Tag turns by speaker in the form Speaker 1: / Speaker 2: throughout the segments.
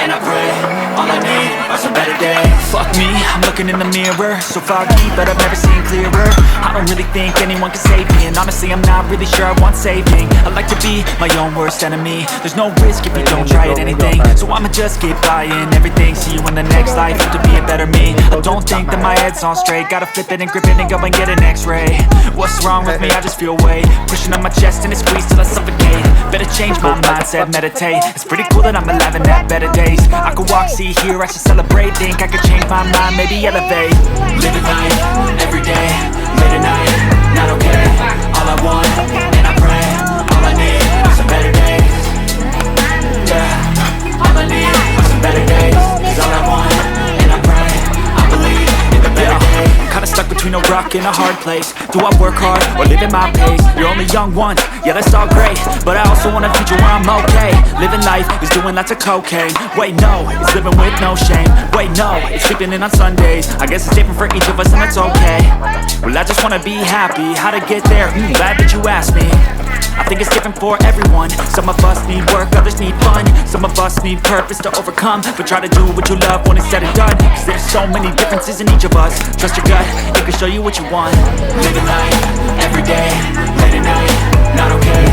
Speaker 1: and I pray. All I need are some better days. Fuck me, I'm looking in the mirror, so foggy, but I've never seen clearer. I don't really think anyone can save me, and honestly I'm not really sure I want saving. I like to be my own worst enemy. There's no risk if you don't try at anything, so I'ma just keep buying everything. See you in the next life, have to be a better me. I don't think that my head's on straight, gotta flip it and grip it and go and get an x-ray. What's wrong with me? I just feel weight pushing on my chest and it squeezes till I suffocate. Better change my mindset, meditate. It's pretty cool that I'm alive and have better days. I could walk, see, hear, I should celebrate. Think I could change my mind, maybe elevate. Living life, everyday, late at night, not okay. All I want, and I pray, all I need are some better days. Yeah, all I need are some better days. Cause all I want, and I pray, I believe in the better days. I'm kinda stuck between a rock and a hard place. Do I work hard or live at my pace? You're only young once, yeah that's all great, but I also want a future where I'm okay. Living life is doing lots of cocaine. Wait no, it's living with no shame. Wait no, it's sleeping in on Sundays. I guess it's different for each of us and that's okay. Well I just wanna be happy, how to get there? Glad that you asked me. I think it's different for everyone. Some of us need work, others need fun. Some of us need purpose to overcome, but try to do what you love when it's said and done. Cause there's so many differences in each of us. Trust your gut, it can show you what you want. Living life, everyday, late at night, not okay.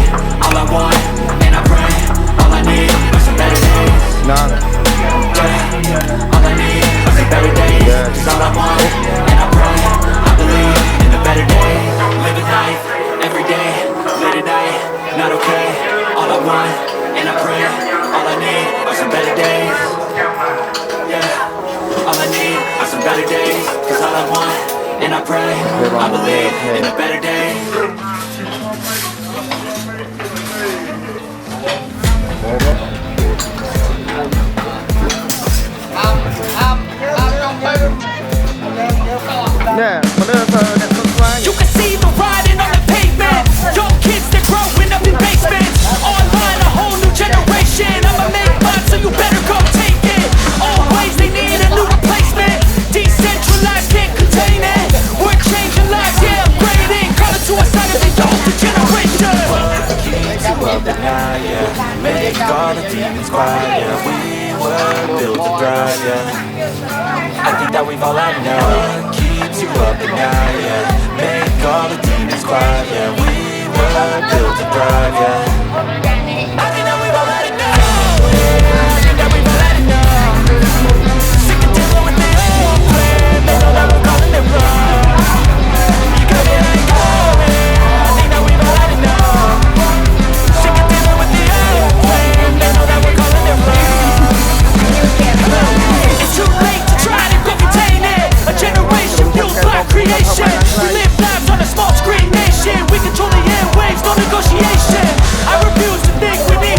Speaker 1: All I want, and I pray, all I need are some better days. Yeah, all I need are some better days. Cause all I want, and I pray, I believe in the better days. Living life, everyday, late at night, not okay. All I want, and I pray, all I need are some better days. Yeah, all I need are some better days. Cause all I want, and I pray, I believe in the better days.
Speaker 2: You can see the riding on the pavement. Young kids, they're growing up in basements. Online, a whole new generation. I'ma make mine, so you better go take it. Always they need a new replacement. Decentralized, can't contain it. We're changing lives, yeah, upgrading. Call it suicide if they don't, the generation.
Speaker 1: Keep you up at night, yeah. Make all the demons quiet, yeah. We were built to thrive, yeah. I think that we've all had enough. Keeps you up at night, yeah. Make all the demons quiet, yeah. We were built to thrive, yeah. I think that we've all had enough. I think that we've all had enough. Sick of dealing with this old plan. They know that we're calling it wrong. You got me like, oh man. I think that we've all had enough. Sick of dealing with the old plan. They know that we're calling it wrong.
Speaker 2: It's too late to try to go contain it. A generation fueled by creation. We live lives on a small screen nation. We control the airwaves, no negotiation. I refuse to think we need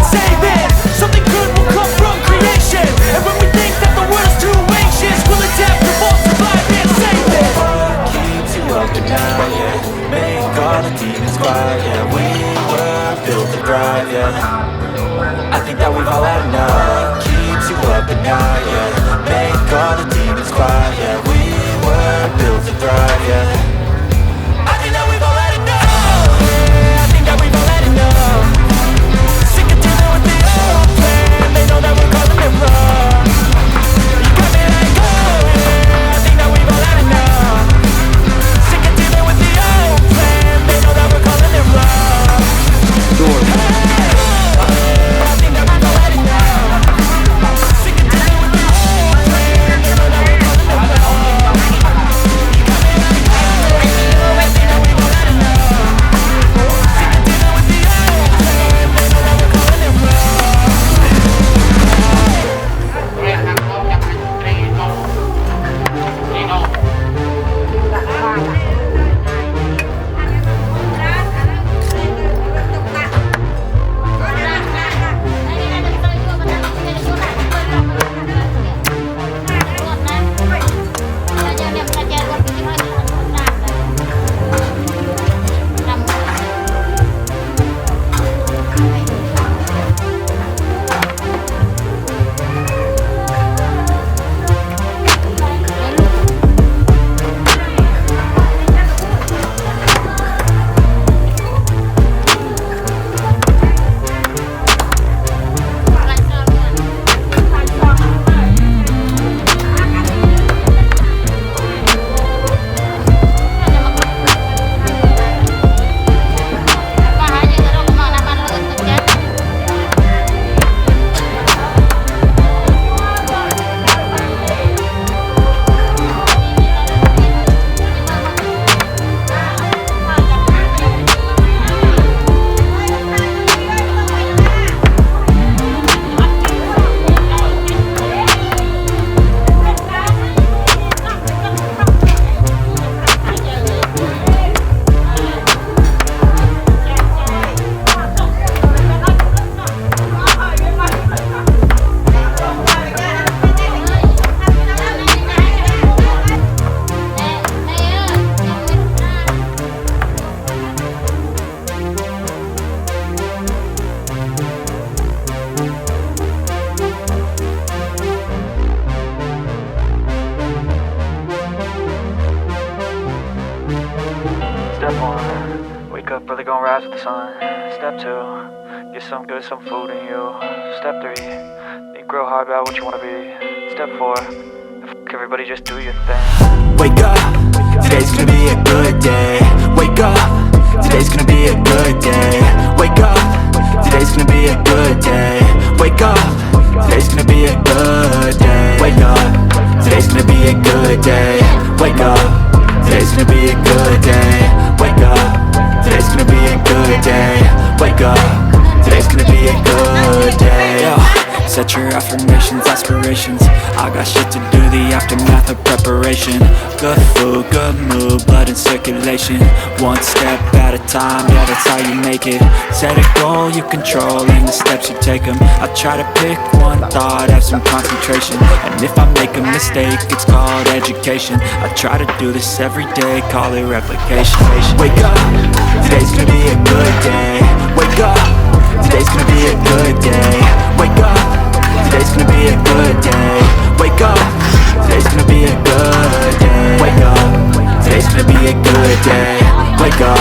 Speaker 3: some good, some food in you. Step 3, think real hard about what you wanna be. Step 4, everybody just do your thing.
Speaker 1: Wake up, today's gonna be a good day. Wake up, today's gonna be a good day. Wake up, today's gonna be a good day. Wake up, today's gonna be a good day. Wake up, today's gonna be a good day. Wake up, today's gonna be a good day. Wake up, today's gonna be a good day. Wake up, today's gonna be a good day. Yeah. Set your affirmations, aspirations. I got shit to do, the aftermath of preparation. Good food, good mood, blood in circulation. One step at a time, yeah, that's how you make it. Set a goal you control and the steps you take them. I try to pick one thought, have some concentration. And if I make a mistake, it's called education. I try to do this every day, call it replication. Wake up, today's gonna be a good day. Wake up, today's gonna be a good day. Wake up, today's gonna be a good day. Wake up, today's gonna be a good day. Wake up, today's gonna be a good day. Wake up,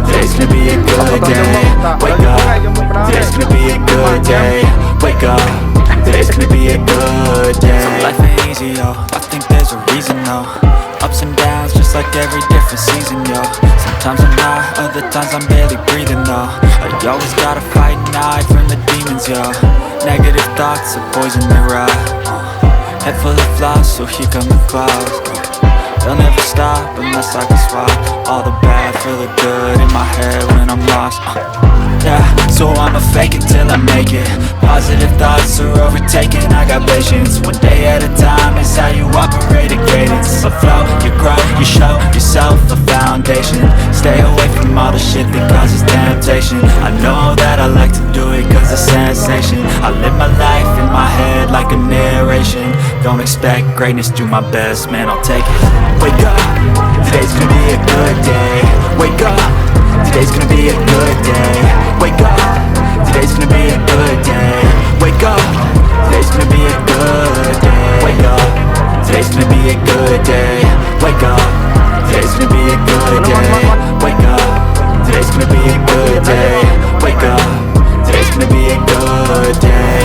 Speaker 1: today's gonna be a good day. Wake up, today's gonna be a good day. Wake up, today's gonna be a good day. So life ain't easy, yo, I think there's a reason, though. Ups and downs, just like every different season, yo. Sometimes I'm high, other times I'm barely breathing, though. You always gotta fight and hide from the demons, yo. Negative thoughts are poison they ride. Head full of flies, so here come the clouds. They'll never stop unless I can swap all the bad for the good in my head when I'm lost. Yeah, so I'ma fake it till I make it. Positive thoughts are overtaken, I got patience. One day at a time is how you operate a cadence. A flow, you grow, you show yourself a foundation. Stay away from all the shit that causes temptation. I know that I like to do it cause it's sensation. I live my life in my head like a narration. Don't expect greatness, do my best, man, I'll take it. Wake up, today's gonna be a good day. Wake up, today's gonna be a good day. Wake up, today's gonna be a good day. Wake up, today's gonna be a good day. Wake up, today's gonna be a good day. Wake up, today's gonna be a good day. Wake up, today's gonna be a good day. Wake up, today's gonna be a good day.